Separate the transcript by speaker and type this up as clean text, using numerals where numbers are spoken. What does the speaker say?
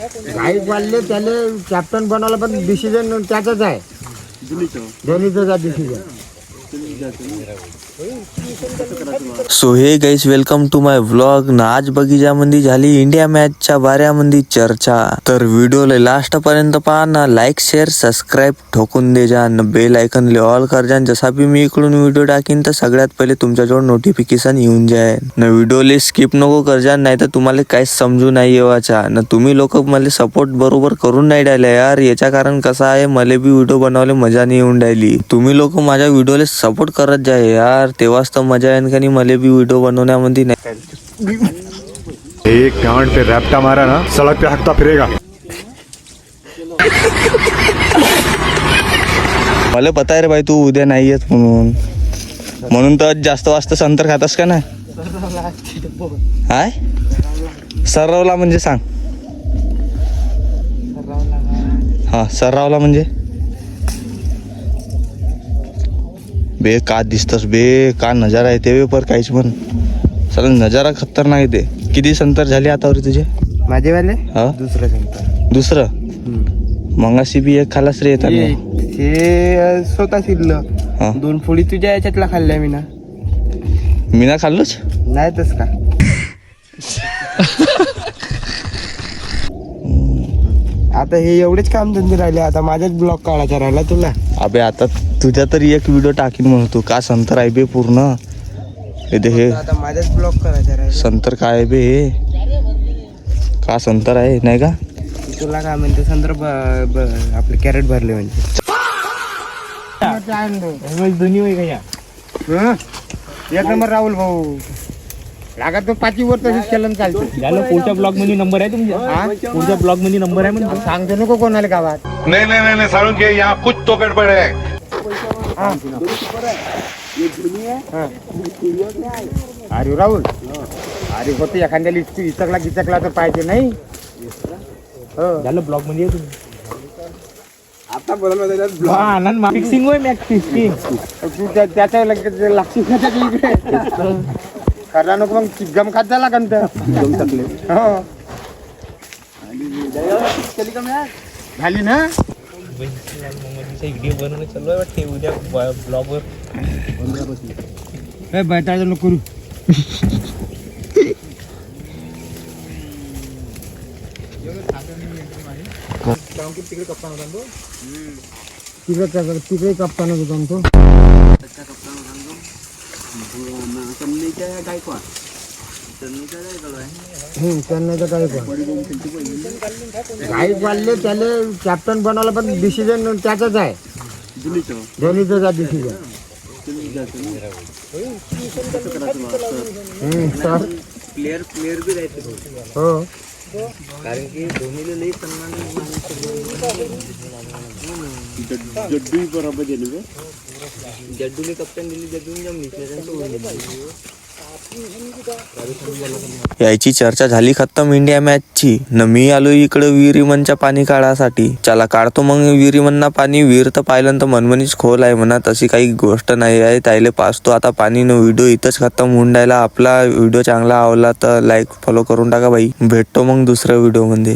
Speaker 1: गाईक वाढले त्याला कॅप्टन बनवलं, पण डिसिजन त्याचाच आहे, धोनीचा decision.
Speaker 2: So hey guys, welcome to my vlog. ना आज बगीचामध्ये झाली इंडिया मॅचच्या बाऱ्यामध्ये चर्चा. तर व्हिडिओला लास्ट पर्यंत पहा ना. लाईक शेअर सबस्क्राईब ठोकून दे जा, बेल आयकन ऑल कर जा. जसा बी मी इकडून व्हिडिओ टाकीन तर सगळ्यात पहिले तुमच्याजवळ नोटिफिकेशन येऊन जाईल ना. व्हिडिओला स्किप नको कर जा, नाही तर तुम्हाला काहीच समजू नाही येवाचा ना. तुम्ही लोक मला सपोर्ट बरोबर करून नाही राहिले यार. याच्या कारण कसं आहे, मला बी व्हिडिओ बनवायला मजा नाही येऊन राहिली. तुम्ही लोक माझ्या व्हिडिओला सपोर्ट करत जा यार, तेव्हाच तर मजा येईन का नाही मला बी व्हिडिओ बनवण्यामध्ये. नाही
Speaker 3: एक गांड पे रैप्टा मारा ना, सड़क पे हकता फिरेगा.
Speaker 2: मला पता आहे रे भाई, तू उद्या नाही येत म्हणून तर जास्त वाजता संतर खातास का नाही. हाय सर्रावला म्हणजे सांग. हा सर्रावला म्हणजे बे का दिसतस बे, का नजारा आहे ते पर काहीच पण. चला नजारा खतरनाक आहे ते. किती संतर झाले आतावर तुझे?
Speaker 1: माझे वाले
Speaker 2: हा
Speaker 1: दुसरं संतर.
Speaker 2: दुसरं मंगाशी बी एक खालास रे येताना.
Speaker 1: हे स्वतः शिरलं.
Speaker 2: हा
Speaker 1: 2 पोळी तुझ्या याच्यातला खाल्ल्या मी ना.
Speaker 2: मी ना खाल्लोच
Speaker 1: नाही तस का. आता हे एवढेच काम धंदे राहिले, आता माझ्याच ब्लॉग काढायचा राहिला तुला.
Speaker 2: अबे आता तुझ्या तरी एक व्हिडिओ टाकीन म्हणतो. का संतर आहे बे पूर्ण हे
Speaker 1: आता माझ्याच ब्लॉग करायचा राहिला.
Speaker 2: संतर काय आहे बे हे, का संतर आहे नाही का.
Speaker 1: तुला काय म्हणते संदर्भ आपले कॅरेट भरले म्हणजे एक नंबर राहुल भाऊ लागा तो 5 वर तसंच केलं चालतं.
Speaker 4: पुढच्या ब्लॉग मध्ये नंबर आहे तुमच्या? पुढच्या ब्लॉग मध्ये नंबर आहे म्हणजे
Speaker 1: सांगतो नको कोणाला गावात.
Speaker 3: नहीं नहीं नहीं, नहीं सारुण के यहाँ कुछ तो गड़बड़ है.
Speaker 1: अरे राहुल, अरे होते एखाद्या इचकला तर पाहिजे नाही.
Speaker 4: झालं ब्लॉग मध्ये आहे तुम्ही.
Speaker 1: आता बोला
Speaker 4: फिक्सिंग होय मॅच फिक्सिंग.
Speaker 1: तू त्याच्या लागशील खरा नको मग चिगम खात झाला कंत झाली ना.
Speaker 4: व्हिडिओ बनवणं चालू आहे वाटते. उद्या ब्लॉग वर
Speaker 1: बैठायचं नको करू. तिकडे कप्तान होता तो. गाईक वाढले त्याला कॅप्टन बनवलं, पण डिसिजन त्याचाच आहे, धोनीचा डिसिजन. सर
Speaker 2: प्लेयर बी राहते
Speaker 1: हो,
Speaker 2: कारण की धोनीला लई सन्मान.
Speaker 1: जड्डू बरोबर दिली,
Speaker 2: जड्डूने कप्तान दिली, जड्डूने जमली. याची चर्चा झाली खत्तम इंडिया मॅचची. न मी आलो इकडे विहिरीमनच्या पाणी काढासाठी. चला काढतो मग विहिरीमनना पाणी. विहीर तर पाहिलं तर मनमनीच खोल आहे म्हणा, तशी काही गोष्ट नाही आहे. त्याला पाचतो आता पाणी. न व्हिडिओ इथंच खत्म होऊन राहिला. आपला व्हिडिओ चांगला आवडला तर लाईक फॉलो करून टाका बाई. भेटतो मग दुसऱ्या व्हिडिओ मध्ये.